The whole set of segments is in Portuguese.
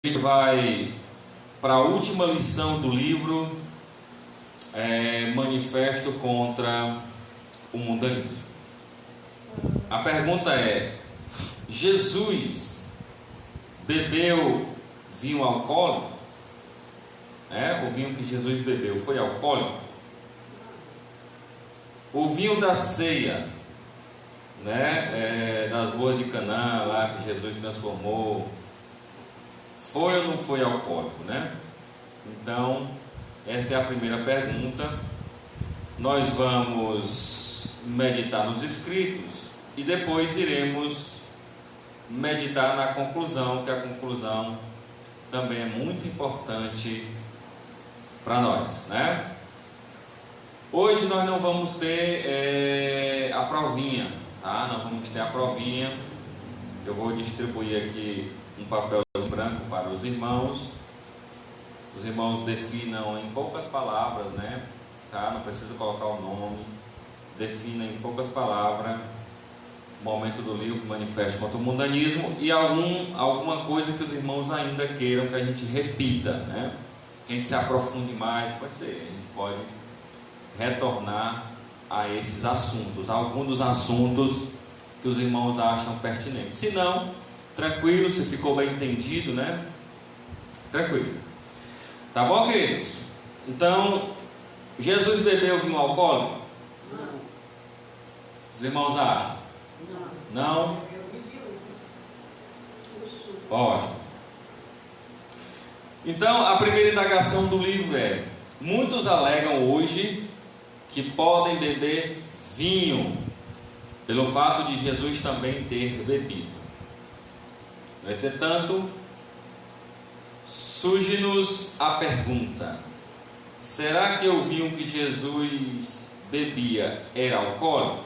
A gente vai para a última lição do livro, Manifesto contra o Mundanismo. A pergunta é: Jesus bebeu vinho alcoólico? O vinho que Jesus bebeu foi alcoólico? O vinho da ceia, das bodas de Canaã lá que Jesus transformou, foi ou não foi alcoólico, Então, essa é a primeira pergunta. Nós vamos meditar nos escritos e depois iremos meditar na conclusão, que a conclusão também é muito importante para nós, Hoje nós não vamos ter a provinha, Não vamos ter a provinha. Eu vou distribuir aqui um papel branco para os irmãos. Os irmãos definam em poucas palavras, Não precisa colocar o nome. Defina em poucas palavras o momento do livro Manifesto contra o Mundanismo e alguma coisa que os irmãos ainda queiram que a gente repita, Que a gente se aprofunde mais, pode ser. A gente pode retornar a esses assuntos, alguns dos assuntos que os irmãos acham pertinentes. Se não, tranquilo, se ficou bem entendido, Tranquilo. Tá bom, queridos? Então, Jesus bebeu vinho alcoólico? Não. Os irmãos acham? Não? Ótimo. Então, a primeira indagação do livro é: muitos alegam hoje que podem beber vinho, pelo fato de Jesus também ter bebido. No entretanto, surge-nos a pergunta: será que o vinho que Jesus bebia era alcoólico?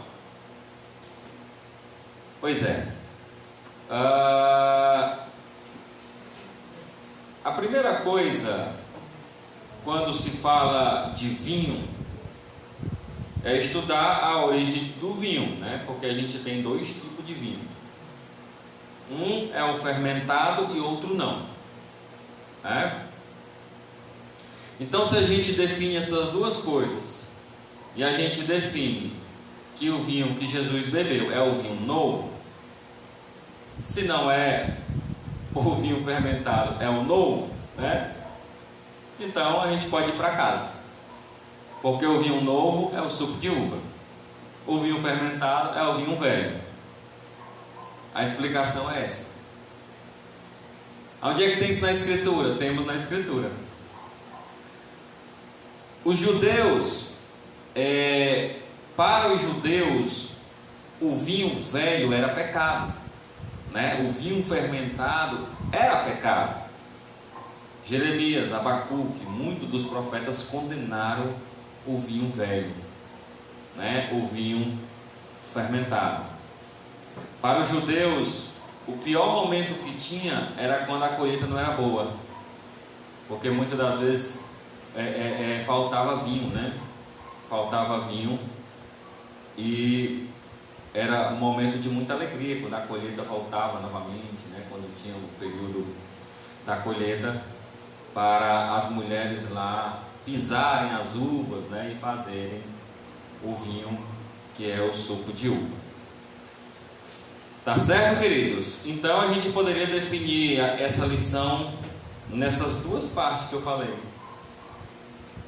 Pois é. A primeira coisa, quando se fala de vinho, é estudar a origem do vinho, Porque a gente tem dois tipos de vinho. Um é o fermentado e outro não. Então, se a gente define essas duas coisas e a gente define que o vinho que Jesus bebeu é o vinho novo, se não é o vinho fermentado, é o novo, Então a gente pode ir para casa, porque o vinho novo é o suco de uva, o vinho fermentado é o vinho velho. A explicação é essa. Onde é que tem isso na Escritura? Temos na Escritura. Os judeus, para os judeus, o vinho velho era pecado, O vinho fermentado era pecado. Jeremias, Abacuque, muitos dos profetas condenaram o vinho velho, O vinho fermentado. Para os judeus, o pior momento que tinha era quando a colheita não era boa, porque muitas das vezes faltava vinho, Faltava vinho, e era um momento de muita alegria quando a colheita voltava novamente, Quando tinha o período da colheita, para as mulheres lá pisarem as uvas, e fazerem o vinho que é o suco de uva. Tá certo, queridos? Então a gente poderia definir essa lição nessas duas partes que eu falei.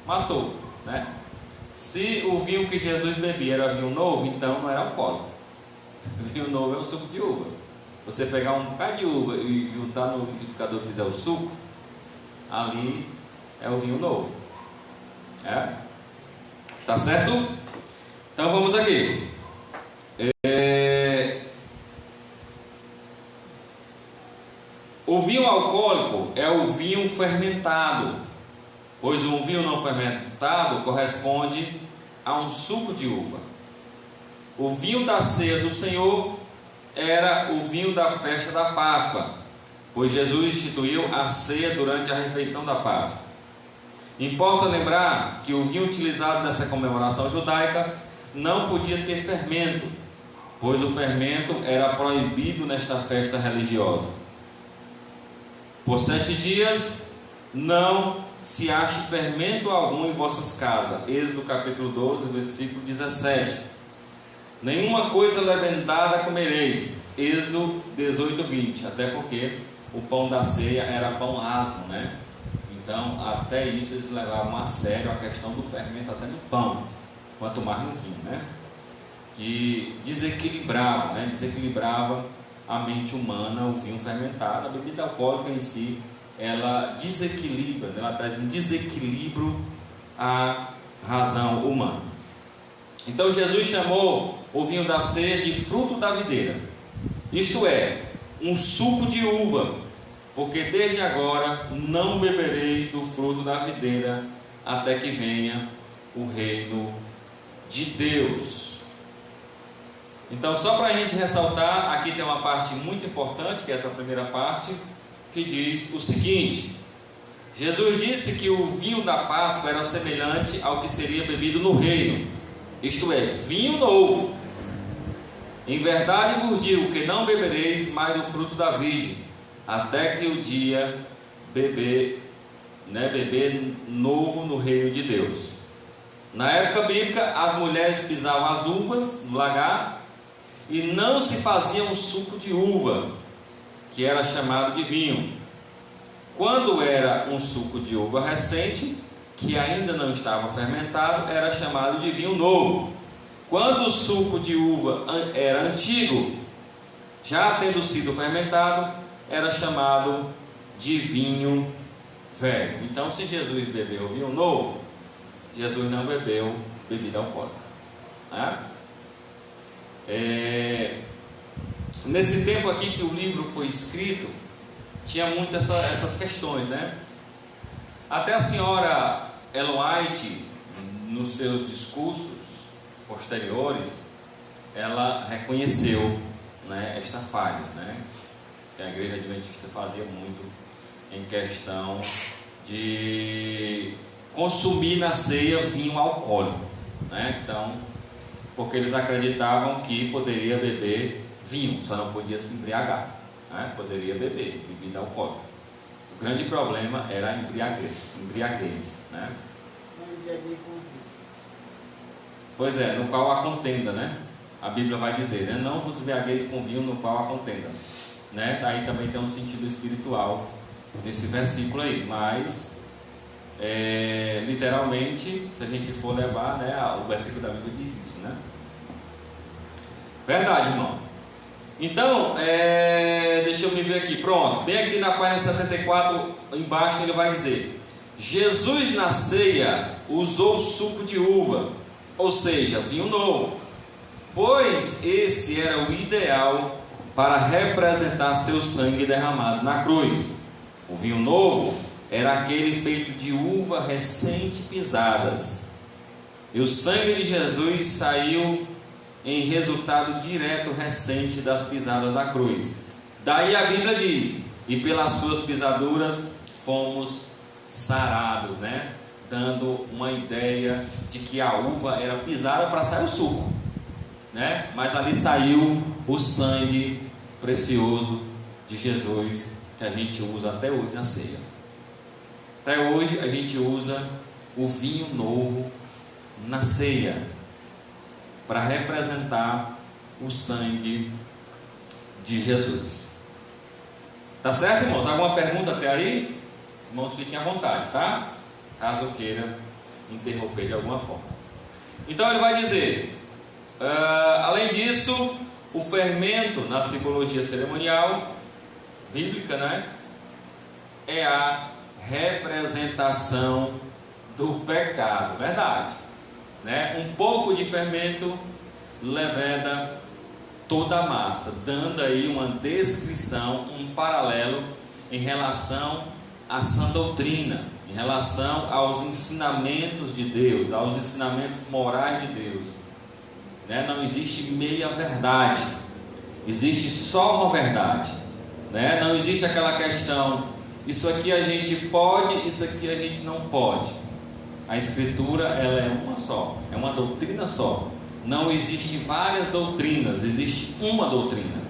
Matou, Se o vinho que Jesus bebia era vinho novo, então não era alcoólico. Vinho novo é o suco de uva. Você pegar um bocado de uva e juntar no liquidificador e fizer o suco, ali é o vinho novo. Tá certo? Então vamos aqui. O vinho alcoólico é o vinho fermentado, pois um vinho não fermentado corresponde a um suco de uva. O vinho da ceia do Senhor era o vinho da festa da Páscoa, pois Jesus instituiu a ceia durante a refeição da Páscoa. Importa lembrar que o vinho utilizado nessa comemoração judaica não podia ter fermento, pois o fermento era proibido nesta festa religiosa. Por 7 dias não se ache fermento algum em vossas casas. Êxodo capítulo 12, versículo 17. Nenhuma coisa levedada comereis. Êxodo 18, 20. Até porque o pão da ceia era pão asmo, né? Então, até isso eles levavam a sério a questão do fermento até no pão, quanto mais no vinho, né? Que desequilibrava, né? Desequilibrava a mente humana, o vinho fermentado. A bebida alcoólica em si, ela desequilibra, ela traz um desequilíbrio à razão humana. Então Jesus chamou o vinho da ceia de fruto da videira, isto é, um suco de uva, porque desde agora não bebereis do fruto da videira até que venha o reino de Deus. Então, só para a gente ressaltar, aqui tem uma parte muito importante, que é essa primeira parte, que diz o seguinte: Jesus disse que o vinho da Páscoa era semelhante ao que seria bebido no reino, isto é, vinho novo. Em verdade vos digo que não bebereis mais do fruto da vide, até que o dia beber novo no reino de Deus. Na época bíblica, as mulheres pisavam as uvas no lagar e não se fazia um suco de uva, que era chamado de vinho. Quando era um suco de uva recente, que ainda não estava fermentado, era chamado de vinho novo. Quando o suco de uva era antigo, já tendo sido fermentado, era chamado de vinho velho. Então, se Jesus bebeu vinho novo, Jesus não bebeu bebida alcoólica, né? Nesse tempo aqui que o livro foi escrito, tinha muito essas questões, né? Até a senhora Ellen White, nos seus discursos posteriores, ela reconheceu, né, esta falha, né, que a igreja adventista fazia muito em questão de consumir na ceia vinho alcoólico, né? Então, porque eles acreditavam que poderia beber vinho, só não podia se embriagar, né? Poderia beber bebida alcoólica. O grande problema era a embriaguez, né? Pois é, no qual há contenda, né? A Bíblia vai dizer, né? Não vos embriagueis com vinho no qual há contenda, né? Daí também tem um sentido espiritual nesse versículo aí, mas literalmente, se a gente for levar, né, o versículo da Bíblia diz isso, né? Verdade, irmão. Então, deixa eu me ver aqui, pronto, bem aqui na página 74, embaixo ele vai dizer: Jesus na ceia usou suco de uva, ou seja, vinho novo, pois esse era o ideal para representar seu sangue derramado na cruz. O vinho novo era aquele feito de uva recente pisadas, e o sangue de Jesus saiu em resultado direto recente das pisadas da cruz. Daí a Bíblia diz: e pelas suas pisaduras fomos sarados, né? Dando uma ideia de que a uva era pisada para sair o suco, né? Mas ali saiu o sangue precioso de Jesus, que a gente usa até hoje na ceia. Até hoje a gente usa o vinho novo na ceia, para representar o sangue de Jesus. Tá certo, irmãos? Alguma pergunta até aí? Irmãos, fiquem à vontade, tá? Caso queira interromper de alguma forma. Então ele vai dizer, além disso, o fermento na simbologia cerimonial bíblica, né, é a representação do pecado, verdade, né? Um pouco de fermento leveda toda a massa, dando aí uma descrição, um paralelo em relação à sã doutrina, em relação aos ensinamentos de Deus, aos ensinamentos morais de Deus, né? Não existe meia verdade, existe só uma verdade, né? Não existe aquela questão, isso aqui a gente pode, isso aqui a gente não pode. A Escritura, ela é uma só, é uma doutrina só. Não existe várias doutrinas, existe uma doutrina.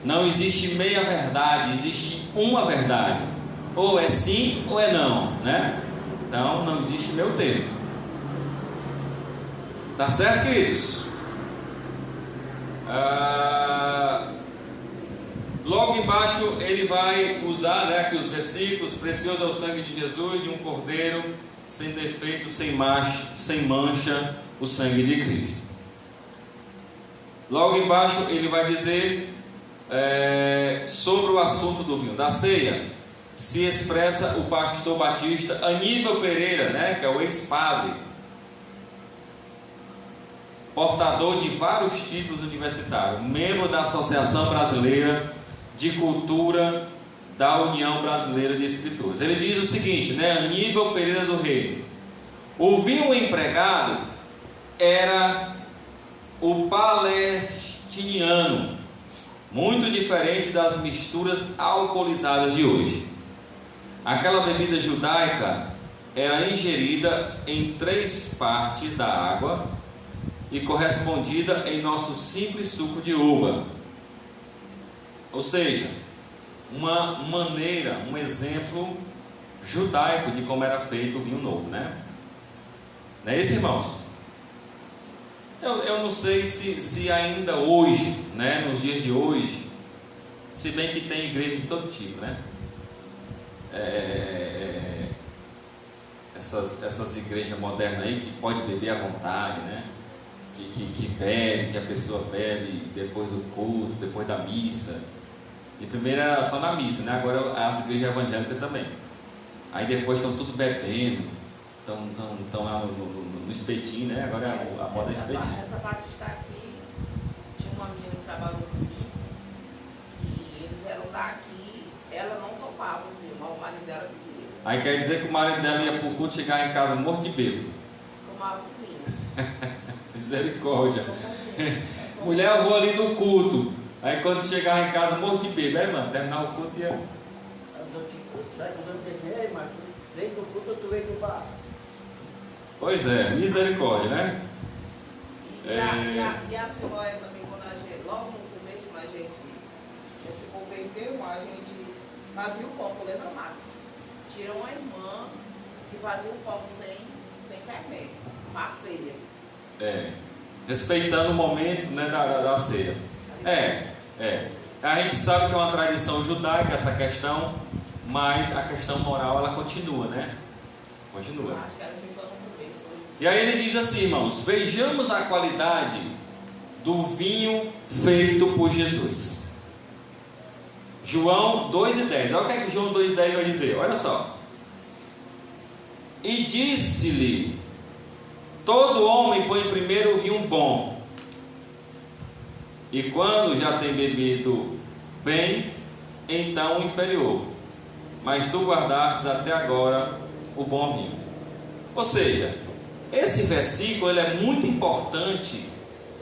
Não existe meia verdade, existe uma verdade. Ou é sim ou é não, né? Então não existe meio termo. Tá certo, queridos? Logo embaixo ele vai usar, né, aqui os versículos: precioso é o sangue de Jesus, de um cordeiro, sem defeito, sem mancha, o sangue de Cristo. Logo embaixo ele vai dizer sobre o assunto do vinho. Da ceia se expressa o pastor batista Aníbal Pereira, né, que é o ex-padre, portador de vários títulos universitários, membro da Associação Brasileira de Cultura da União Brasileira de Escritores. Ele diz o seguinte, né, Aníbal Pereira do Rei: o vinho empregado era o palestiniano, muito diferente das misturas alcoolizadas de hoje. Aquela bebida judaica era ingerida em 3 partes da água e correspondida em nosso simples suco de uva. Ou seja, uma maneira, um exemplo judaico de como era feito o vinho novo, né? Não é isso, irmãos? Eu não sei se ainda hoje, né, nos dias de hoje, se bem que tem igreja de todo tipo, né? Essas igrejas modernas aí que pode beber à vontade, né? Que bebe, que a pessoa bebe depois do culto, depois da missa. E primeiro era só na missa, né? Agora as igrejas evangélicas também. Aí depois estão tudo bebendo, estão lá no espetinho, né? Agora a moda é espetinho. Essa parte está aqui. Tinha uma menina que trabalhou comigo, que eles eram daqui, ela não topava o vinho, mas o marido dela bebia. Aí quer dizer que o marido dela ia para o culto, chegar em casa morto de bêbado. Tomava o vinho. Misericórdia. Mulher, eu vou ali no culto. Aí quando chegava em casa morto de bêbado, mano, terminar o culto e ia. Sai quando eu disse, ei, mas tu vem do culto ou tu vem do bar? Pois é, misericórdia, né? E a senhora também, quando a gente, logo no começo, a gente se converteu, a gente fazia o pão, lembra mais? Tinha uma irmã que fazia o pão sem fermento, uma ceia. Respeitando o momento, né, da ceia. A gente sabe que é uma tradição judaica essa questão, mas a questão moral ela continua, né? Continua. Acho que ela fez só no começo hoje. E aí ele diz assim, irmãos: vejamos a qualidade do vinho feito por Jesus. João 2:10. Olha o que é que João 2:10 vai dizer, olha só. E disse-lhe: todo homem põe primeiro o vinho bom, e quando já tem bebido bem, então o inferior. Mas tu guardastes até agora o bom vinho. Ou seja, esse versículo ele é muito importante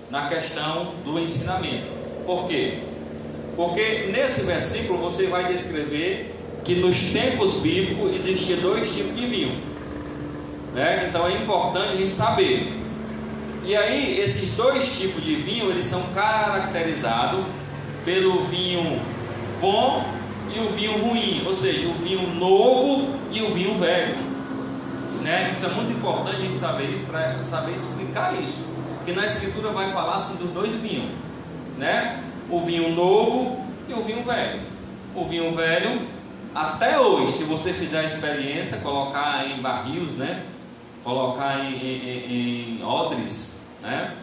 na questão do ensinamento. Por quê? Porque nesse versículo você vai descrever que nos tempos bíblicos existia 2 tipos de vinho, né? Então é importante a gente saber. E aí esses 2 tipos de vinho eles são caracterizados pelo vinho bom e o vinho ruim, ou seja, o vinho novo e o vinho velho, né? Isso é muito importante a gente saber isso, para saber explicar isso, que na escritura vai falar assim dos 2 vinhos, né? O vinho novo e o vinho velho. O vinho velho, até hoje, se você fizer a experiência, colocar em barris, né? Colocar em odres, né?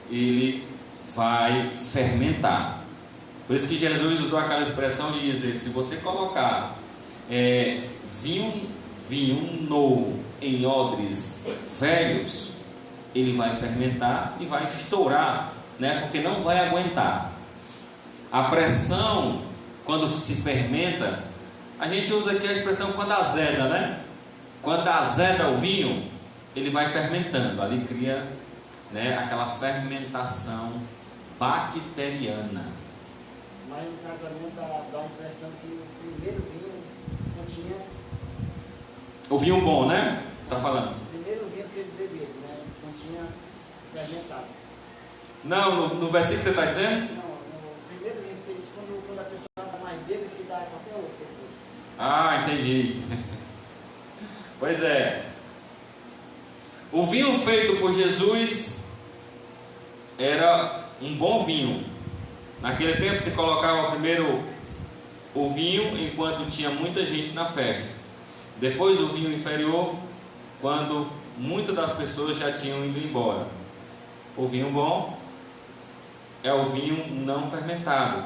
Ele vai fermentar. Por isso que Jesus usou aquela expressão de dizer: se você colocar vinho novo em odres velhos, ele vai fermentar e vai estourar, né? Porque não vai aguentar. A pressão, quando se fermenta, a gente usa aqui a expressão quando azeda, né? Quando azeda o vinho, ele vai fermentando, ali cria, né, aquela fermentação bacteriana. Mas no casamento dá a impressão que o primeiro vinho não tinha. O vinho bom, né? Está falando? O primeiro vinho que eles beberam, né? Não tinha fermentado. Não, no versículo que você está dizendo? Não, no primeiro vinho que eles, quando a pessoa está mais bêbada, que dá qualquer outro. Ah, entendi. Pois é. O vinho feito por Jesus era um bom vinho. Naquele tempo se colocava primeiro o vinho enquanto tinha muita gente na festa. Depois o vinho inferior, quando muitas das pessoas já tinham ido embora. O vinho bom é o vinho não fermentado,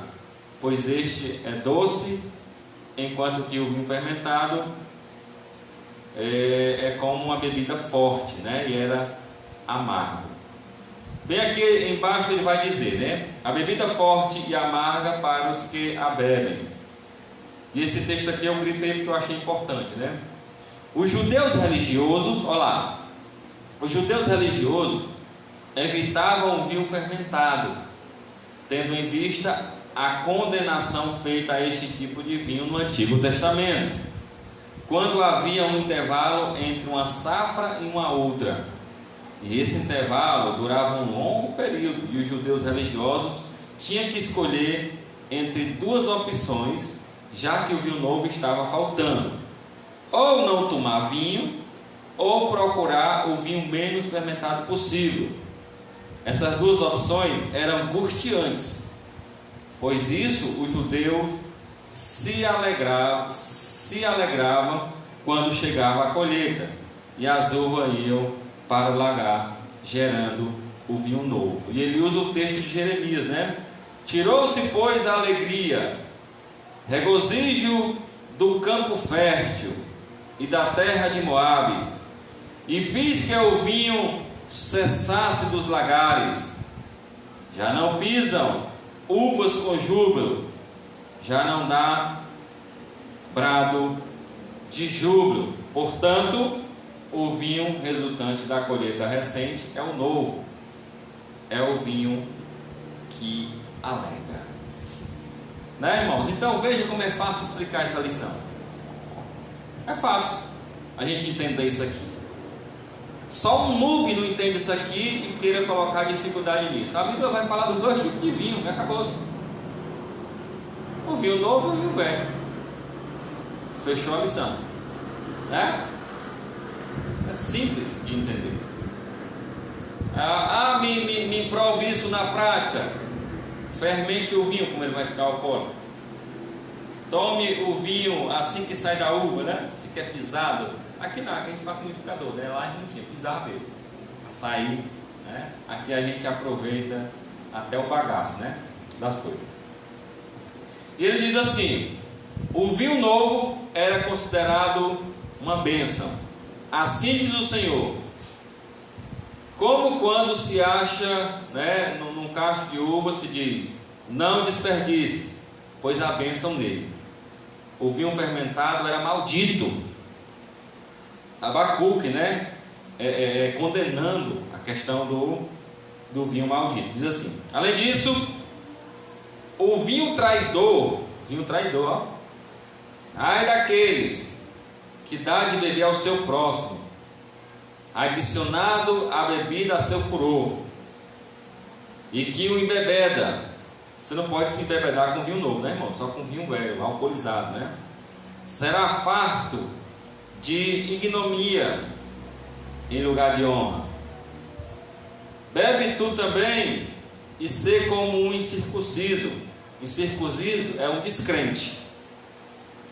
pois este é doce, enquanto que o vinho fermentado é como uma bebida forte, né? E era amargo. Bem aqui embaixo ele vai dizer, né? A bebida forte e amarga para os que a bebem. E esse texto aqui eu grifei porque eu achei importante, né? Os judeus religiosos, olha lá, os judeus religiosos evitavam o vinho fermentado, tendo em vista a condenação feita a este tipo de vinho no Antigo Testamento, quando havia um intervalo entre uma safra e uma outra. E esse intervalo durava um longo período, e os judeus religiosos tinham que escolher entre duas opções, já que o vinho novo estava faltando: ou não tomar vinho, ou procurar o vinho menos fermentado possível. Essas duas opções eram angustiantes, pois isso os judeus se alegravam quando chegava a colheita e as uvas iam para o lagar, gerando o vinho novo. E ele usa o texto de Jeremias, né? Tirou-se, pois, a alegria, regozijo do campo fértil e da terra de Moabe, e fiz que o vinho cessasse dos lagares. Já não pisam uvas com júbilo, já não dá brado de júbilo. Portanto, o vinho resultante da colheita recente é o novo, é o vinho que alegra. Né, irmãos? Então veja como é fácil explicar essa lição. É fácil a gente entender isso aqui. Só um noob não entende isso aqui e queira colocar dificuldade nisso. A Bíblia vai falar dos dois tipos de vinho, e acabou-se. O vinho novo e o vinho velho. Fechou a lição, né? É simples de entender. Me prove isso na prática. Fermente o vinho, como ele vai ficar alcoólico. Tome o vinho assim que sai da uva, né? Se quer pisado. Aqui não, aqui a gente passa o liquidificador, né? Lá a gente não tinha, pisava mesmo. Açaí, né? Aqui a gente aproveita até o bagaço, né? Das coisas. E ele diz assim: o vinho novo era considerado uma bênção. Assim diz o Senhor: como quando se acha, né, num cacho de uva, se diz: não desperdices, pois há bênção nele. O vinho fermentado era maldito. Abacuque, né, condenando a questão do vinho maldito. Diz assim: além disso, o vinho traidor, ó, ai daqueles que dá de beber ao seu próximo, adicionado a bebida a seu furor, e que o embebeda. Você não pode se embebedar com vinho novo, né, irmão? Só com vinho velho, alcoolizado, né? Será farto de ignomia em lugar de honra. Bebe tu também e sê como um incircunciso. Incircunciso é um descrente,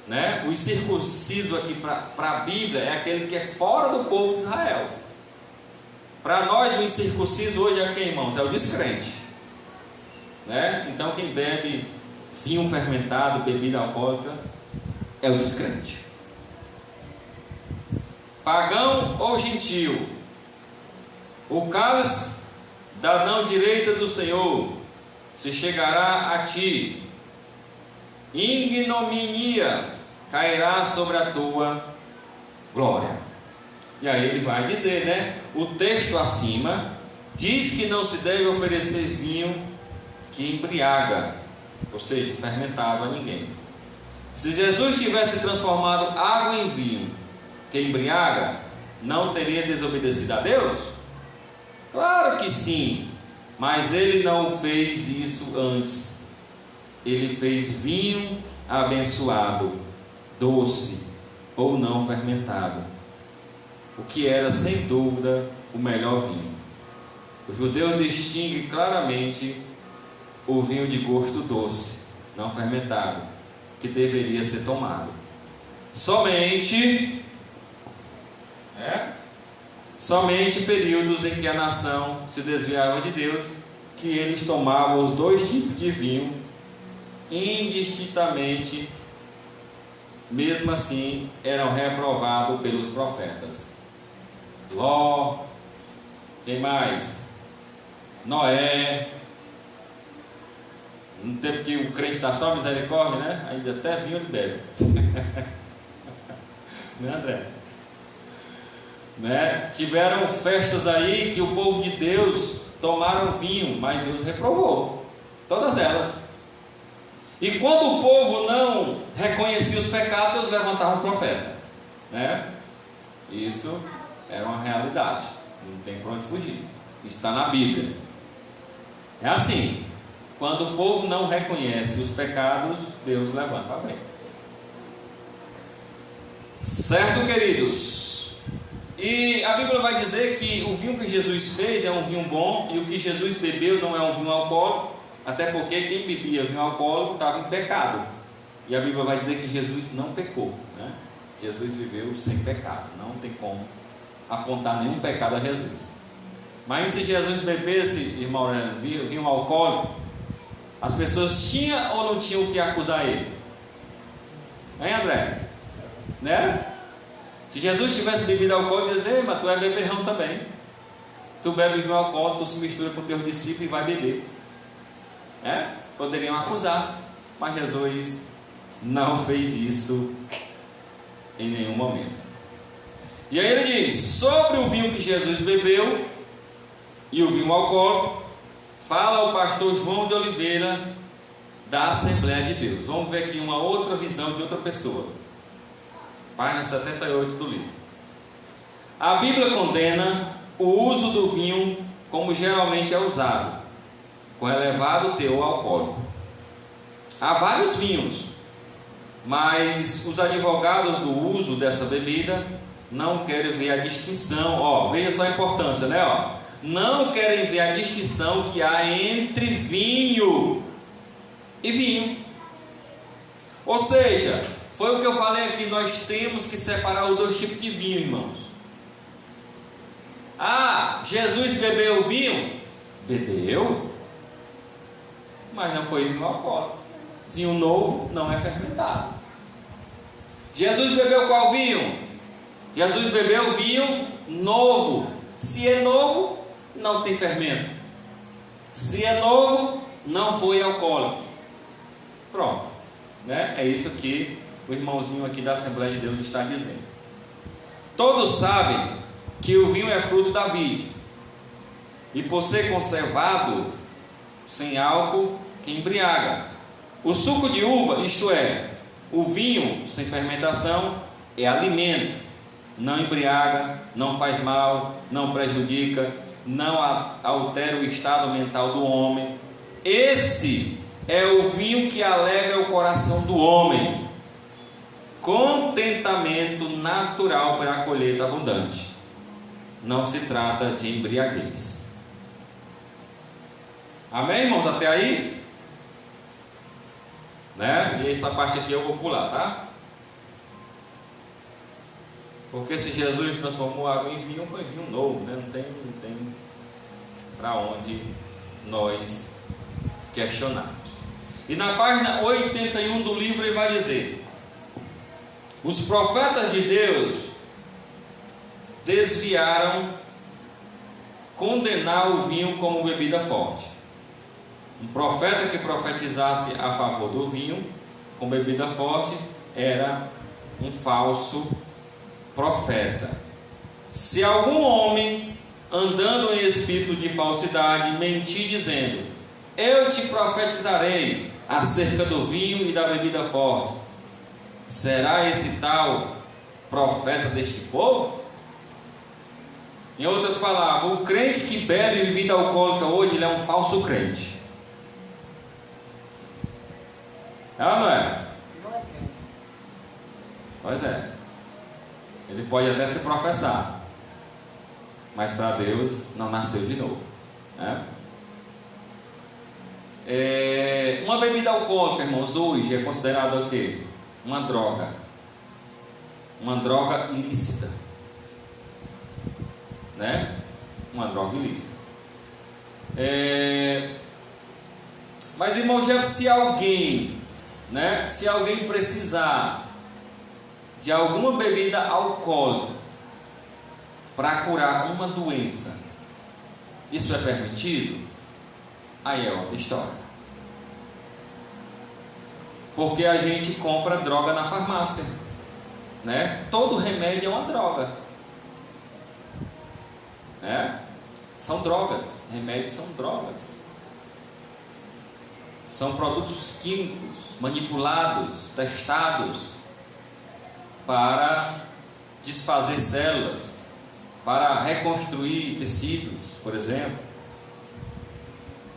né? O incircunciso aqui para a Bíblia é aquele que é fora do povo de Israel. Para nós o incircunciso hoje é quem, irmãos? É o descrente, né? Então quem bebe vinho fermentado, bebida alcoólica, é o descrente. Pagão ou gentil, o cálice da mão direita do Senhor se chegará a ti, ignominia cairá sobre a tua glória. E aí ele vai dizer, né? O texto acima diz que não se deve oferecer vinho que embriaga, ou seja, fermentado a ninguém. Se Jesus tivesse transformado água em vinho que embriaga, não teria desobedecido a Deus? Claro que sim, mas ele não fez isso antes. Ele fez vinho abençoado doce ou não fermentado, o que era sem dúvida o melhor vinho. Os judeus distinguem claramente o vinho de gosto doce, não fermentado, que deveria ser tomado. Somente períodos em que a nação se desviava de Deus, que eles tomavam os dois tipos de vinho indistintamente, mesmo assim eram reprovados pelos profetas. Ló, quem mais? Noé. No tempo que o crente dá só misericórdia, né? Ainda até vinho ele bebe. Né, André? Né? Tiveram festas aí que o povo de Deus tomaram vinho, mas Deus reprovou todas elas. E quando o povo não reconhecia os pecados, Deus levantava um profeta, né? Isso era uma realidade, não tem para onde fugir. Isso está na Bíblia. É assim: quando o povo não reconhece os pecados, Deus levanta alguém. Certo, queridos? E a Bíblia vai dizer que o vinho que Jesus fez é um vinho bom, e o que Jesus bebeu não é um vinho alcoólico, até porque quem bebia vinho alcoólico estava em pecado. E a Bíblia vai dizer que Jesus não pecou, né? Jesus viveu sem pecado, não tem como apontar nenhum pecado a Jesus. Mas se Jesus bebesse, irmão, vinho alcoólico, as pessoas tinham ou não tinham o que acusar ele? Hein, André? Né? Se Jesus tivesse bebido álcool, dizer: mas tu é beberrão também. Tu bebe vinho alcoólico, tu se mistura com teus discípulos e vai beber. Poderiam acusar, mas Jesus não fez isso em nenhum momento. E aí ele diz: sobre o vinho que Jesus bebeu e o vinho alcoólico, fala o pastor João de Oliveira, da Assembleia de Deus. Vamos ver aqui uma outra visão de outra pessoa. Página 78 do livro. A Bíblia condena o uso do vinho como geralmente é usado, com elevado teor alcoólico. Há vários vinhos, mas os advogados do uso dessa bebida não querem ver a distinção. Veja só a importância, né? Não querem ver a distinção que há entre vinho e vinho. Ou seja, foi o que eu falei aqui: nós temos que separar os dois tipos de vinho, irmãos. Jesus bebeu vinho? Bebeu, mas não foi vinho alcoólico. Vinho novo não é fermentado. Jesus bebeu qual vinho? Jesus bebeu vinho novo. Se é novo, não tem fermento. Se é novo, não foi alcoólico. Pronto, né? É isso que o irmãozinho aqui da Assembleia de Deus está dizendo. Todos sabem que o vinho é fruto da vide, e por ser conservado sem álcool, que embriaga. O suco de uva, isto é, o vinho sem fermentação, é alimento, não embriaga, não faz mal, não prejudica, não altera o estado mental do homem. Esse é o vinho que alegra o coração do homem, contentamento natural para a colheita abundante. Não se trata de embriaguez. Amém, irmãos? Até aí? Né? E essa parte aqui eu vou pular, tá? Porque se Jesus transformou água em vinho, foi vinho novo, né? Não tem para onde nós questionarmos. E na página 81 do livro ele vai dizer: os profetas de Deus desviaram condenar o vinho como bebida forte. Um profeta que profetizasse a favor do vinho com bebida forte era um falso profeta. Se algum homem, andando em espírito de falsidade, mentir dizendo: eu te profetizarei acerca do vinho e da bebida forte, será esse tal profeta deste povo? Em outras palavras, o crente que bebe bebida alcoólica hoje, ele é um falso crente. É ou não é? Não é crente. Pois é. Ele pode até se professar, mas para Deus não nasceu de novo, né? Uma bebida alcoólica, irmãos, hoje é considerada o quê? Uma droga. Uma droga ilícita, né? Uma droga ilícita. Mas, irmãos, se alguém, né? Se alguém precisar de alguma bebida alcoólica para curar uma doença, isso é permitido? Aí é outra história. Porque a gente compra droga na farmácia, né? Todo remédio é uma droga, né? São drogas, remédios são drogas. São produtos químicos manipulados, testados para desfazer células, para reconstruir tecidos, por exemplo,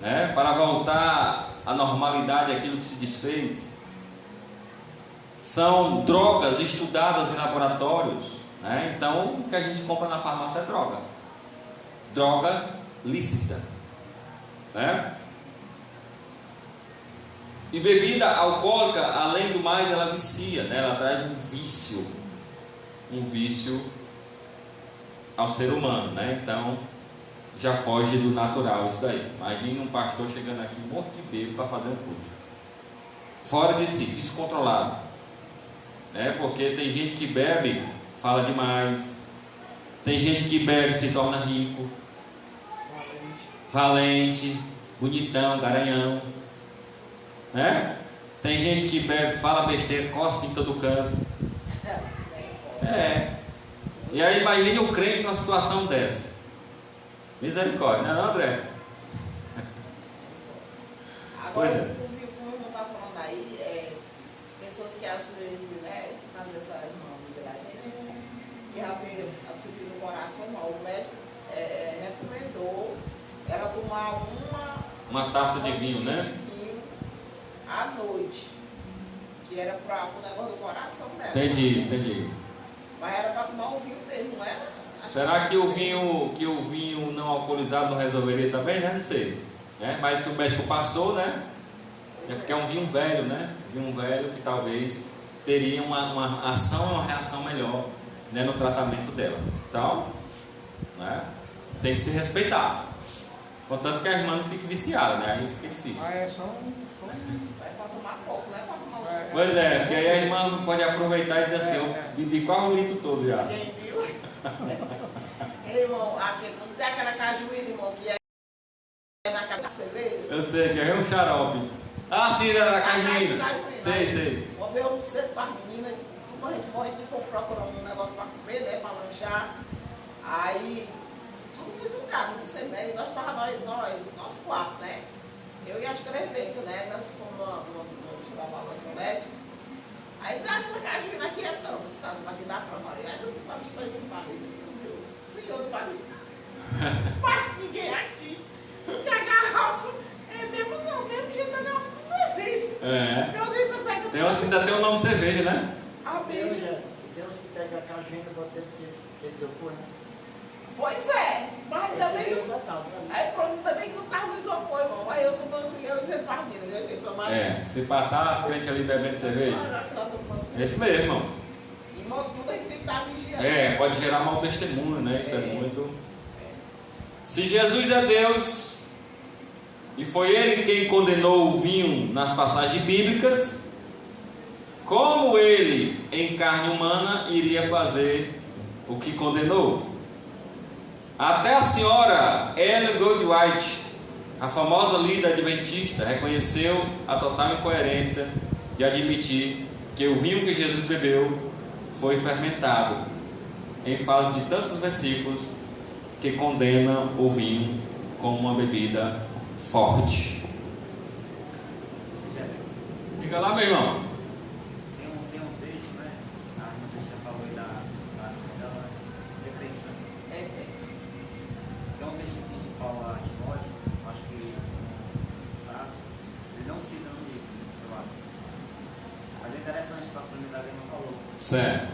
né? Para voltar à normalidade aquilo que se desfez. São drogas estudadas em laboratórios, né? Então o que a gente compra na farmácia é droga, droga lícita, né? E bebida alcoólica, além do mais, ela vicia, né? Ela traz um vício ao ser humano, né? Então já foge do natural isso daí. Imagine um pastor chegando aqui morto de bêbado para fazer um culto, fora de si, descontrolado, né? Porque tem gente que bebe, fala demais. Tem gente que bebe, se torna rico, valente, bonitão, garanhão, né? Tem gente que bebe, fala besteira, cospe em todo canto. E aí imagine o crente numa situação dessa. Misericórdia, não é, não, André? Agora, Pois é. o que o irmão está falando aí, pessoas que às vezes, né, fazem essa irmã da gente, que já fez a subir no coração, o médico recomendou ela tomar Uma taça de vinho, né? À noite, que era para o negócio do coração dela. Entendi. Mas era para tomar o vinho mesmo, não era? Será que o vinho não alcoolizado não resolveria também, né? Não sei, né? Mas se o médico passou, né? É porque é um vinho velho, né? Vinho velho que talvez teria uma ação, uma reação melhor, né, no tratamento dela. Então, né, tem que se respeitar. Contanto que a irmã não fique viciada, né? Aí fica difícil. É para tomar pouco, não é para tomar. Pois é, porque aí a irmã pode aproveitar e dizer assim, eu bebi quase o litro todo já. Quem viu? Irmão, não tem aquela cajuína, irmão, que é na cabeça da cerveja? Eu sei, que é um xarope. Ah, sim, era da cajuína. Sei. Uma vez eu cedo para as meninas, tipo, a gente morre de fome procurando um negócio para comer, né, para lanchar. Aí, tudo muito caro, não sei, né? E nós estávamos, nós quatro, né? Eu e as 3 vezes, né? Nós fomos no lanchonete. Aí, essa cajuína aqui é tanto, que está aqui dá para nós. Aí eu estava estranhando para mim, meu Deus, senhor, não faz ninguém aqui. Porque a garrafa é mesmo jeito da garrafa de cerveja. Eu nem pensei que tem umas que ainda tem o nome de cerveja, né? A bicha. Tem uns que pega a cajuína e bota dentro daquele isopor, né? Pois é, mas ainda bem que. Natal, Aí pronto, ainda bem que não estava no isopor, irmão. Aí eu tô falando assim, eu dizendo para as meninas, eu tenho que tomar. Se passar as crentes ali bebendo cerveja. Esse mesmo, irmãos. Irmão, tudo aí tem que estar vigiando. Pode gerar mau testemunho, né? Isso é muito. Se Jesus é Deus, e foi Ele quem condenou o vinho nas passagens bíblicas, como Ele, em carne humana, iria fazer o que condenou? Até a senhora Ellen Goldwhite, a famosa líder adventista, reconheceu a total incoerência de admitir que o vinho que Jesus bebeu foi fermentado, em face de tantos versículos que condenam o vinho como uma bebida forte. Diga lá, meu irmão. Tem um texto, né? A irmã já falou aí da dela, é crente, né? Tem um texto de Paulo a Timóteo, acho que sabe, ele não cita no livro, eu acho. Mas é interessante para a comunidade que ele não falou. Certo.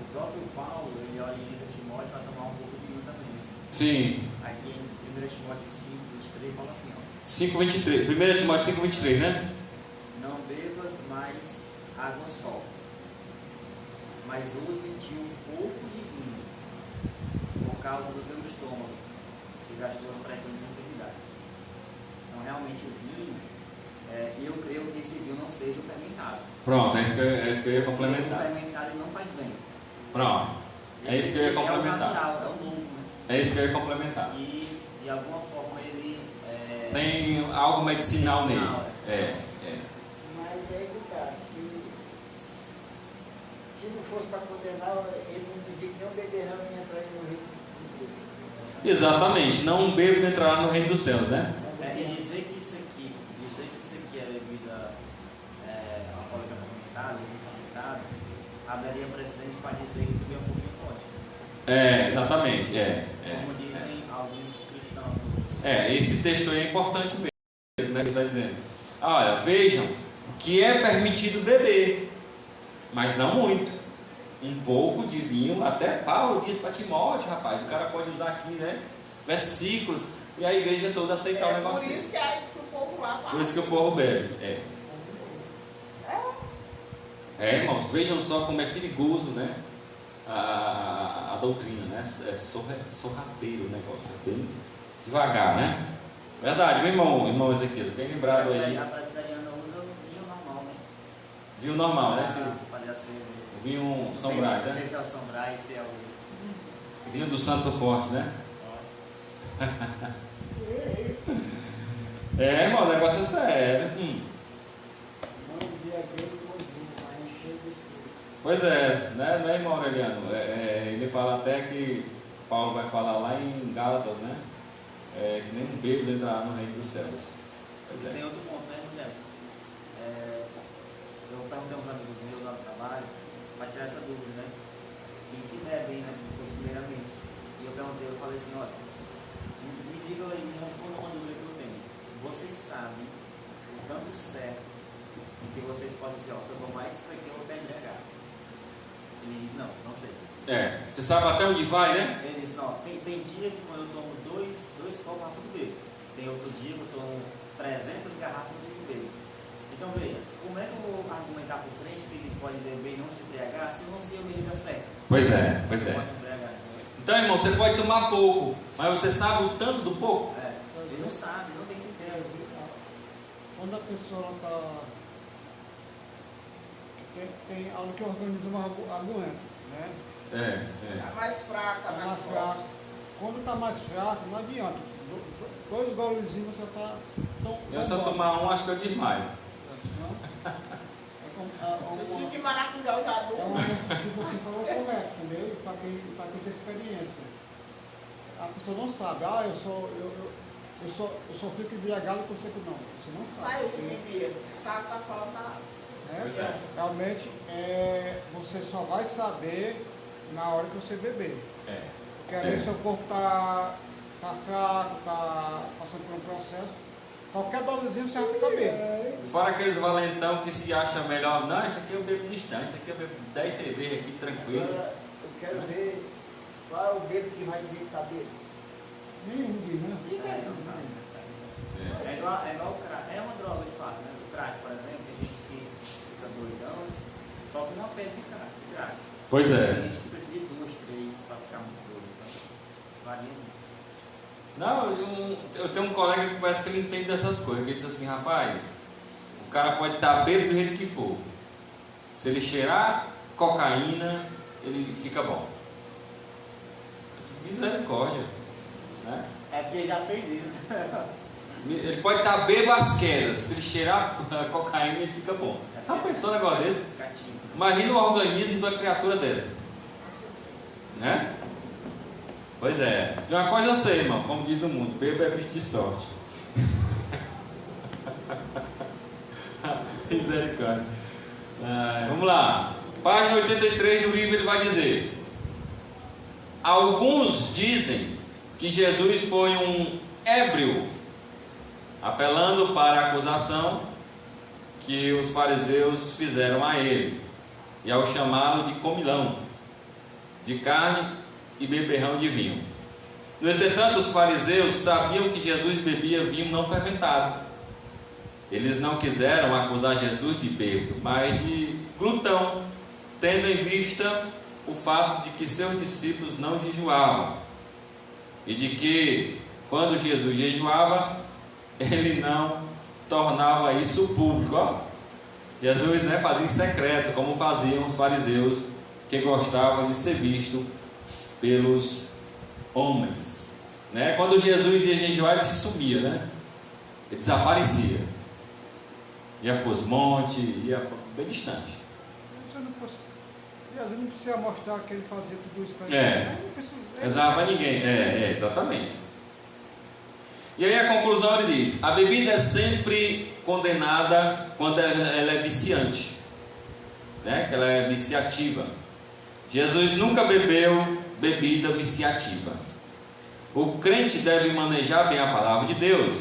O próprio Paulo, ele orienta Timóteo a tomar um pouco de vinho também. Sim. Aqui em 1 Timóteo 5:23 fala assim, ó. 5:23. 1 Timóteo 5:23, né? Não bebas mais água só, mas use de um pouco de vinho, por causa do teu estômago e das tuas frequentes enfermidades. Então, realmente, o vinho, eu creio que esse vinho não seja o fermentado. Pronto, é isso que eu ia O complementar. fermentado ele não faz bem. Pronto, é isso que eu ia É o complementar. natural, é o novo, né? É isso que eu ia complementar. E, de alguma forma, ele... Tem algo medicinal nele. Medicinal, Mas aí que tá, se não fosse para condenar, ele não dizia que não beber não ia entrar no reino de Deus. Exatamente, não bebo entrará no reino dos céus, né? E dizer que isso aqui é bebida alcoólica fermentada, vinho fermentado, abriria precedente para dizer que beber um pouquinho pode. Exatamente, Como dizem alguns cristãos. Esse texto aí é importante mesmo, né? Que está dizendo. Olha, vejam que é permitido beber, mas não muito. Um pouco de vinho, até Paulo diz para Timóteo, rapaz, o cara pode usar aqui, né? Versículos, e a igreja toda aceitar o negócio por dele. isso que aí que o povo lá fala. Por isso que o povo bebe. Irmãos, vejam só como é perigoso, né? A doutrina, né? É sorrateiro o negócio, é bem devagar, né? Verdade, meu irmão Ezequias, bem lembrado aí. A presbiteriana usa vinho normal, né? Vinho normal, né? Fazer a cerveja. Vinho São Brás, Não sei né? se é o São Brás, se é o... Vinho do Santo Forte, né? Irmão, o negócio é sério. Não embriaguei com vinho, mas enchei do espírito. Pois é, né, irmão Aureliano? Ele fala até que Paulo vai falar lá em Gálatas, né? Que nem um bêbado entrará no reino dos céus. Pois Tem é. outro ponto, né, Jefferson? Eu perguntei a uns amigos meus lá no trabalho para tirar essa dúvida, né? Quem que bebe, né? Primeiramente. E eu perguntei, eu falei assim, olha, me diga aí, me responda uma dúvida que eu tenho. Vocês sabem o tanto certo que vocês podem dizer, ó, se eu tomar isso daqui eu vou ficar embriagado. Ele diz, não sei. Você sabe até onde vai, né? Ele diz, não, tem dia que quando eu tomo dois copos eu fico bêbado. Tem outro dia que eu tomo 300 garrafas e fico bêbado. Então veja, como é que eu vou argumentar para o crente que ele pode beber e não se embriagar se eu não sei a medida certa? Pois é. Eu posso embriagar. Então, irmão, você pode tomar pouco, mas você sabe o tanto do pouco? Ele não sabe, não tem certeza. Quando a pessoa está. Tem algo que organiza um argumento, né? Tá mais fraca, Está mais mais forte. fraco. Quando está mais fraco, não adianta. 2 golezinhos você está. Eu só tomar um, acho que eu desmaio. Suco de maracujá eu já É dou. uma tipo assim, falou correto, entendeu? Para quem tem experiência. A pessoa não sabe, eu só fico embriagado com você que não. Você não sabe. Sai o que bebia. Tá falando nada. Pois é. Realmente, você só vai saber na hora que você beber. Porque às vezes seu corpo está fraco, está passando por um processo. Qualquer dosezinho você vai ficar bêbado. Fora aqueles valentão que se acha melhor, não, isso aqui eu bebo no instante, isso aqui eu bebo 10 cervejas aqui tranquilo. Agora, eu quero ver qual é o bêbado que vai dizer que está bêbado. Nenhum diz, né? Não sabe. É igual o crack. É uma droga de fato, né? O crack, por exemplo, tem gente que fica doidão, só com uma pedra de crack. Pois Tem é. gente que precisa de 2, 3 para ficar muito doido. Então, varia muito. Não, eu tenho um colega que parece que ele entende dessas coisas, que ele diz assim, rapaz, o cara pode estar bêbado do jeito que for. Se ele cheirar cocaína, ele fica bom. Misericórdia. Né? É porque já fez isso. Ele pode estar bêbado às quedas, se ele cheirar cocaína, ele fica bom. Já pensou um negócio desse? Catinho. Imagina o organismo de uma criatura dessa. Né? Pois é. E uma coisa eu sei, irmão, como diz o mundo, bebo é bicho de sorte. Misericórdia. Vamos lá. Página 83 do livro ele vai dizer: alguns dizem que Jesus foi um ébrio, apelando para a acusação que os fariseus fizeram a ele. e ao chamá-lo de comilão, de carne e beberrão de vinho. No entretanto, os fariseus sabiam que Jesus bebia vinho não fermentado. Eles não quiseram acusar Jesus de bêbado, mas de glutão, tendo em vista o fato de que seus discípulos não jejuavam, e de que, quando Jesus jejuava, ele não tornava isso público. Jesus, fazia em secreto, como faziam os fariseus, que gostavam de ser visto pelos homens. Quando Jesus ia jejuar, ele se sumia, ele desaparecia, ia para os montes, ia bem distante. Jesus não precisa mostrar que ele fazia tudo isso para ele. Não exava ninguém. Exatamente. E aí a conclusão ele diz: a bebida é sempre condenada quando ela é viciante, que ela é viciativa. Jesus nunca bebeu bebida viciativa. O crente deve manejar bem a palavra de Deus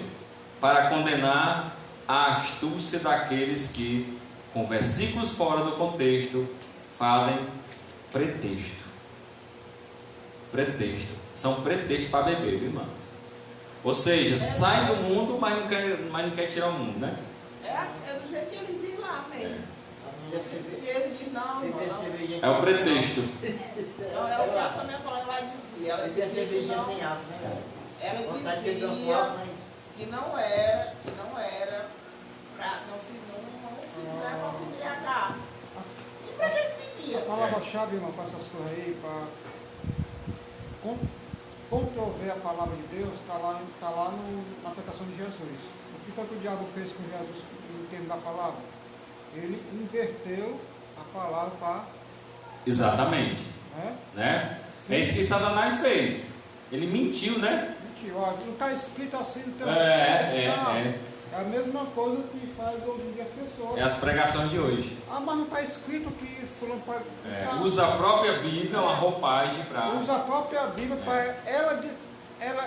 para condenar a astúcia daqueles que, com versículos fora do contexto, fazem pretexto. São pretextos para beber, viu, irmão? Ou seja, sai do mundo, mas não quer tirar o mundo, É do jeito que ele diz lá mesmo. Ele diz não. É o pretexto. Não, é o que essa minha palavra dizia. Ela dizia que não. Ela dizia que não era para não se embriagar. E para que bebia? A palavra-chave, irmão, para essas coisas aí, para controver a palavra de Deus, está lá na aplicação de Jesus. O que foi que o diabo fez com Jesus no termo da palavra? Ele inverteu a palavra para... Exatamente. É isso que Satanás fez. Ele mentiu, Mentiu. Não está escrito assim no teu... É a mesma coisa que faz hoje em dia as pessoas. É as pregações de hoje. Mas não está escrito que fulano pode... Usa a própria Bíblia, uma roupagem para... Usa a própria Bíblia para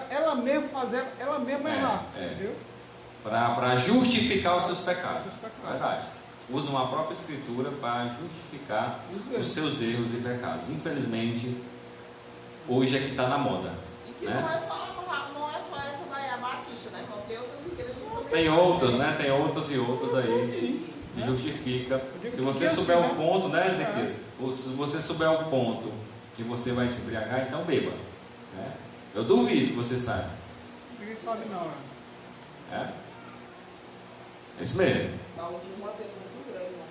ela mesma fazer, ela mesma errar. Entendeu? Para justificar os seus pecados. Verdade. Usa uma própria escritura para justificar os seus erros e pecados. Infelizmente, hoje é que está na moda. E que não é só essa daí, a Batista, Então tem outras igrejas também. Tem outras, Tem outras aí que justifica. Se você souber o ponto, Ezequias? Se você souber o ponto que você vai se embriagar, então beba. Eu duvido que você saiba. Ninguém sabe não, É isso mesmo.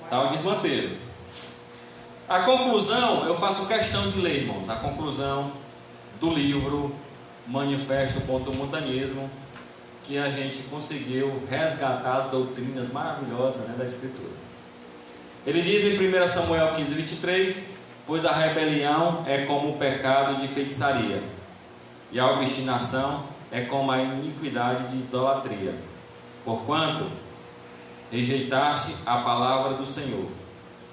Está um desmantelo. A conclusão, eu faço questão de ler, irmãos, a conclusão do livro Manifesto contra o Mundanismo, que a gente conseguiu resgatar as doutrinas maravilhosas da Escritura. Ele diz em 1 Samuel 15, 23: pois a rebelião é como o pecado de feitiçaria, e a obstinação é como a iniquidade de idolatria, porquanto rejeitaste a palavra do Senhor,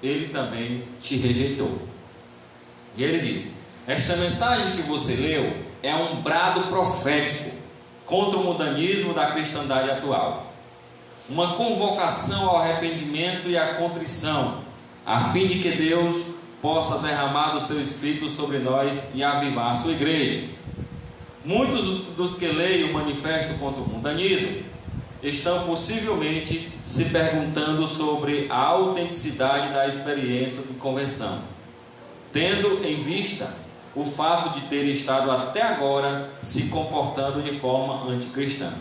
Ele também te rejeitou. E ele diz: esta mensagem que você leu é um brado profético contra o mundanismo da cristandade atual, uma convocação ao arrependimento e à contrição, a fim de que Deus possa derramar do seu Espírito sobre nós e avivar a sua igreja. Muitos dos que leem o manifesto contra o mundanismo estão possivelmente se perguntando sobre a autenticidade da experiência de conversão, tendo em vista o fato de ter estado até agora se comportando de forma anticristã.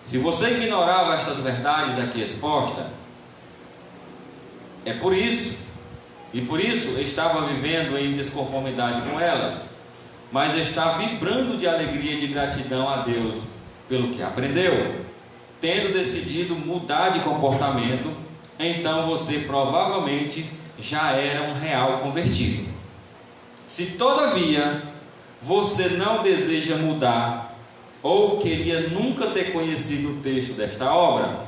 Se você ignorava estas verdades aqui expostas, por isso estava vivendo em desconformidade com elas, mas está vibrando de alegria e de gratidão a Deus pelo que aprendeu, tendo decidido mudar de comportamento, então você provavelmente já era um real convertido. Se todavia você não deseja mudar ou queria nunca ter conhecido o texto desta obra,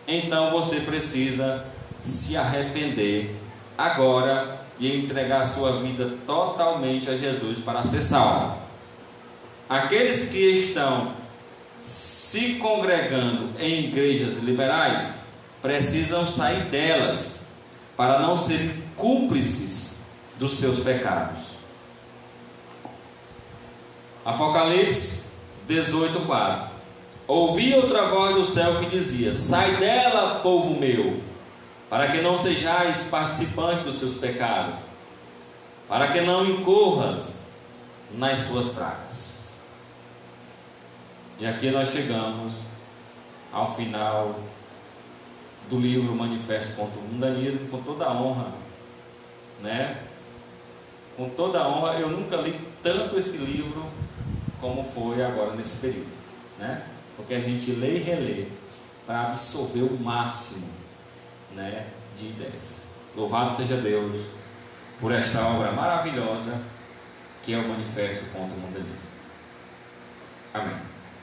então você precisa se arrepender agora e entregar sua vida totalmente a Jesus para ser salvo. Aqueles que estão se congregando em igrejas liberais precisam sair delas para não serem cúmplices dos seus pecados. Apocalipse 18:4. Ouvi outra voz do céu que dizia: sai dela, povo meu, para que não sejais participantes dos seus pecados, para que não incorras nas suas pragas. E aqui nós chegamos ao final do livro Manifesto contra o Mundanismo, com toda a honra, né? Com toda a honra, eu nunca li tanto esse livro como foi agora nesse período, né? Porque a gente lê e relê para absorver o máximo, né, de ideias. Louvado seja Deus por esta obra maravilhosa que é o Manifesto contra o Mundanismo. Amém.